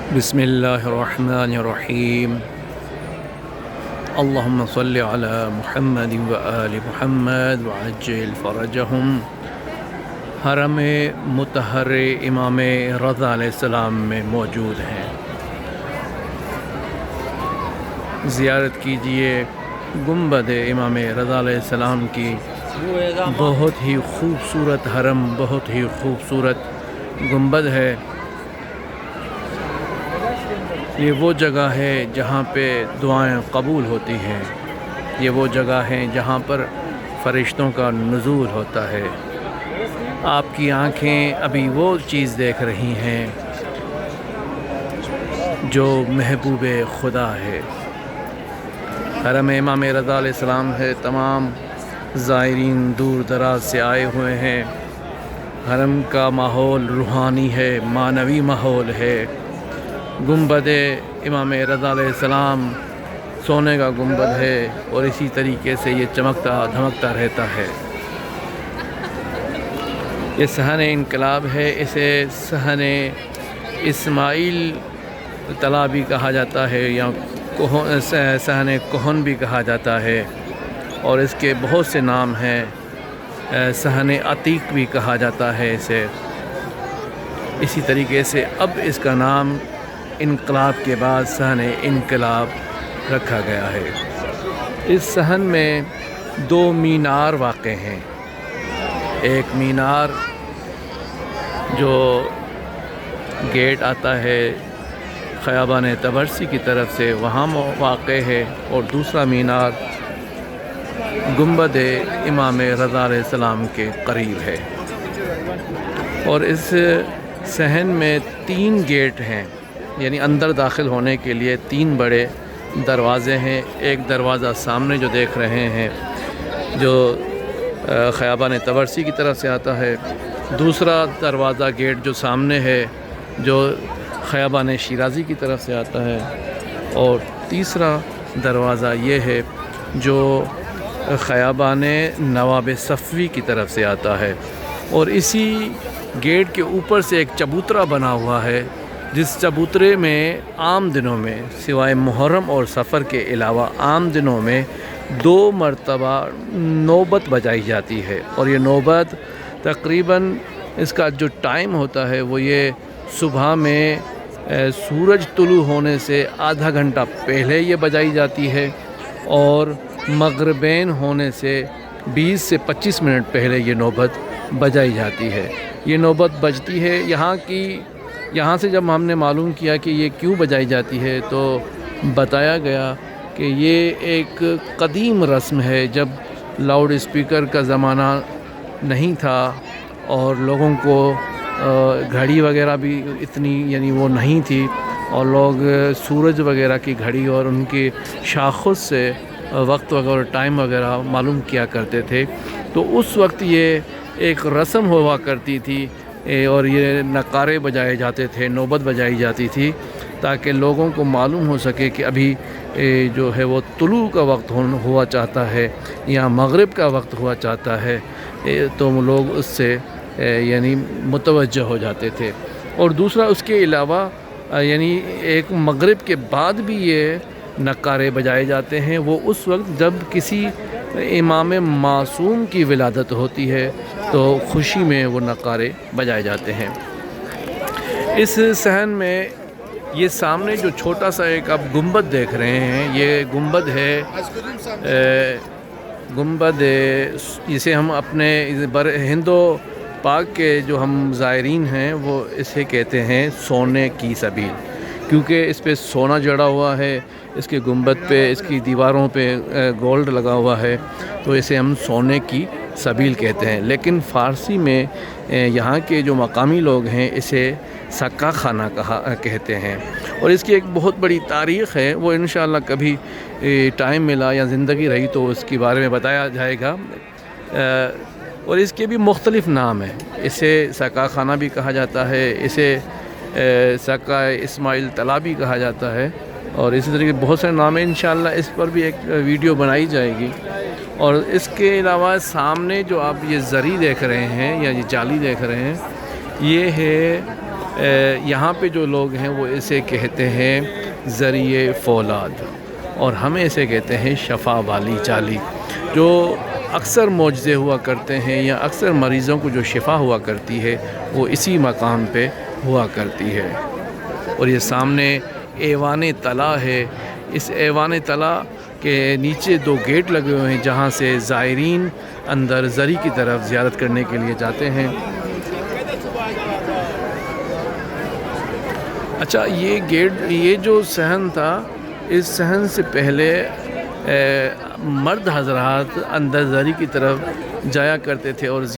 بسم اللہ الرحمن الرحیم اللہم صلی علی محمد و آل محمد وعجل فرجہم۔ حرم مطہر امام رضا علیہ السلام میں موجود ہیں، زیارت کیجئے گنبد امام رضا علیہ السلام کی۔ بہت ہی خوبصورت حرم، بہت ہی خوبصورت گنبد ہے۔ یہ وہ جگہ ہے جہاں پہ دعائیں قبول ہوتی ہیں، یہ وہ جگہ ہے جہاں پر فرشتوں کا نزول ہوتا ہے۔ آپ کی آنکھیں ابھی وہ چیز دیکھ رہی ہیں جو محبوب خدا ہے۔ حرم امام رضا علیہ السلام ہے، تمام زائرین دور دراز سے آئے ہوئے ہیں۔ حرم کا ماحول روحانی ہے، معنوی ماحول ہے۔ گنبد امام رضا علیہ السلام سونے کا گنبد ہے اور اسی طریقے سے یہ چمکتا دھمکتا رہتا ہے۔ یہ صحن انقلاب ہے، اسے صحن اسماعیل طلع بھی کہا جاتا ہے یا صحن کہن بھی کہا جاتا ہے، اور اس کے بہت سے نام ہیں۔ صحن عتیق بھی کہا جاتا ہے اسے۔ اسی طریقے سے اب اس کا نام انقلاب کے بعد صحن انقلاب رکھا گیا ہے۔ اس صحن میں دو مینار واقع ہیں۔ ایک مینار جو گیٹ آتا ہے خیابان طبرسی کی طرف سے، وہاں واقع ہے، اور دوسرا مینار گنبد امام رضا علیہ السلام کے قریب ہے۔ اور اس صحن میں 3 گیٹ ہیں، یعنی اندر داخل ہونے کے لیے 3 بڑے دروازے ہیں۔ ایک دروازہ سامنے جو دیکھ رہے ہیں جو خیابان طبرسی کی طرف سے آتا ہے، دوسرا دروازہ گیٹ جو سامنے ہے جو خیابان شیرازی کی طرف سے آتا ہے، اور تیسرا دروازہ یہ ہے جو خیابان نواب صفوی کی طرف سے آتا ہے۔ اور اسی گیٹ کے اوپر سے ایک چبوترا بنا ہوا ہے، جس چبوترے میں عام دنوں میں سوائے محرم اور سفر کے علاوہ عام دنوں میں 2 مرتبہ نوبت بجائی جاتی ہے، اور یہ نوبت تقریباً اس کا جو ٹائم ہوتا ہے وہ یہ صبح میں سورج طلوع ہونے سے آدھا گھنٹہ پہلے یہ بجائی جاتی ہے، اور مغربین ہونے سے 20 سے 25 منٹ پہلے یہ نوبت بجائی جاتی ہے۔ یہ نوبت بجتی ہے یہاں سے جب ہم نے معلوم کیا کہ یہ کیوں بجائی جاتی ہے تو بتایا گیا کہ یہ ایک قدیم رسم ہے، جب لاؤڈ اسپیکر کا زمانہ نہیں تھا اور لوگوں کو گھڑی وغیرہ بھی اتنی یعنی وہ نہیں تھی، اور لوگ سورج وغیرہ کی گھڑی اور ان کی شاخص سے وقت وغیرہ ٹائم وغیرہ معلوم کیا کرتے تھے، تو اس وقت یہ ایک رسم ہوا کرتی تھی، اور یہ نقارے بجائے جاتے تھے، نوبت بجائی جاتی تھی، تاکہ لوگوں کو معلوم ہو سکے کہ ابھی جو ہے وہ طلوع کا وقت ہوا چاہتا ہے یا مغرب کا وقت ہوا چاہتا ہے، تو لوگ اس سے یعنی متوجہ ہو جاتے تھے۔ اور دوسرا اس کے علاوہ یعنی ایک مغرب کے بعد بھی یہ نقارے بجائے جاتے ہیں، وہ اس وقت جب کسی امام معصوم کی ولادت ہوتی ہے تو خوشی میں وہ نقارے بجائے جاتے ہیں۔ اس صحن میں یہ سامنے جو چھوٹا سا ایک آپ گنبد دیکھ رہے ہیں، یہ گنبد ہے گنبد جسے ہم اپنے ہند و پاک کے جو ہم زائرین ہیں وہ اسے کہتے ہیں سونے کی سبیل، کیونکہ اس پہ سونا جڑا ہوا ہے، اس کے گنبد پہ، اس کی دیواروں پہ گولڈ لگا ہوا ہے، تو اسے ہم سونے کی سبیل کہتے ہیں۔ لیکن فارسی میں یہاں کے جو مقامی لوگ ہیں اسے سکا خانہ کہتے ہیں، اور اس کی ایک بہت بڑی تاریخ ہے، وہ انشاءاللہ کبھی ٹائم ملا یا زندگی رہی تو اس کے بارے میں بتایا جائے گا۔ اور اس کے بھی مختلف نام ہیں، اسے سکا خانہ بھی کہا جاتا ہے، اسے سکا اسماعیل طلع بھی کہا جاتا ہے، اور اسی طریقے بہت سارے نام ہیں۔ انشاءاللہ اس پر بھی ایک ویڈیو بنائی جائے گی۔ اور اس کے علاوہ سامنے جو آپ یہ زری دیکھ رہے ہیں یا یہ جالی دیکھ رہے ہیں، یہ ہے یہاں پہ جو لوگ ہیں وہ اسے کہتے ہیں ذریعہ فولاد، اور ہمیں اسے کہتے ہیں شفا والی جالی، جو اکثر معجزے ہوا کرتے ہیں یا اکثر مریضوں کو جو شفا ہوا کرتی ہے وہ اسی مقام پہ ہوا کرتی ہے۔ اور یہ سامنے ایوان طلا ہے، اس ایوان طلا کے نیچے 2 گیٹ لگے ہوئے ہیں جہاں سے زائرین اندر زری کی طرف زیارت کرنے کے لیے جاتے ہیں۔ اچھا، یہ جو صحن تھا، اس صحن سے پہلے مرد حضرات اندر زری کی طرف جایا کرتے تھے اور